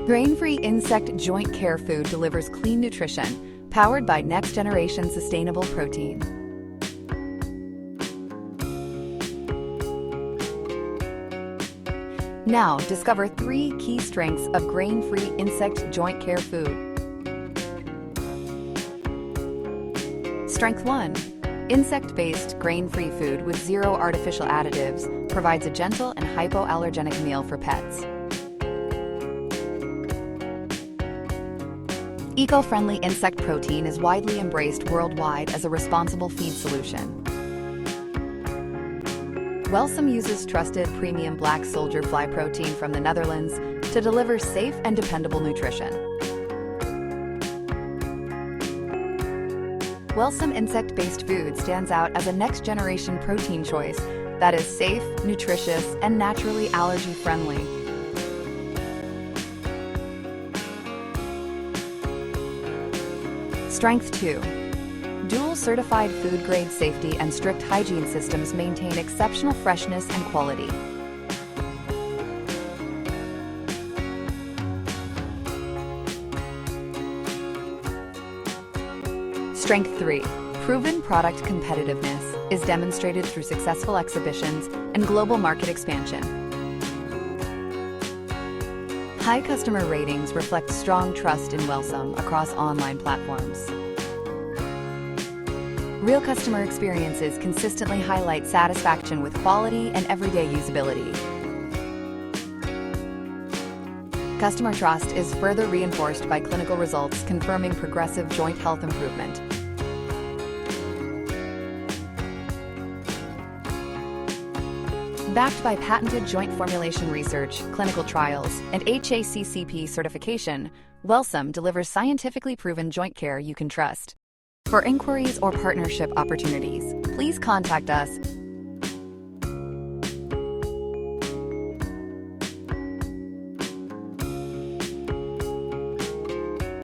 Grain-free insect joint care food delivers clean nutrition, powered by next-generation sustainable protein. Now, discover 3 key strengths of grain-free insect joint care food. Strength 1. Insect-based, grain-free food with 0 artificial additives provides a gentle and hypoallergenic meal for pets. Eco-friendly insect protein is widely embraced worldwide as a responsible feed solution. Wellsome uses trusted premium black soldier fly protein from the Netherlands to deliver safe and dependable nutrition. Wellsome insect-based food stands out as a next-generation protein choice that is safe, nutritious, and naturally allergy-friendly. Strength 2. Dual certified food-grade safety and strict hygiene systems maintain exceptional freshness and quality. Strength 3. Proven product competitiveness is demonstrated through successful exhibitions and global market expansion. High customer ratings reflect strong trust in Wellsome across online platforms. Real customer experiences consistently highlight satisfaction with quality and everyday usability. Customer trust is further reinforced by clinical results confirming progressive joint health improvement. Backed by patented joint formulation research, clinical trials, and HACCP certification, Wellsome delivers scientifically proven joint care you can trust. For inquiries or partnership opportunities, please contact us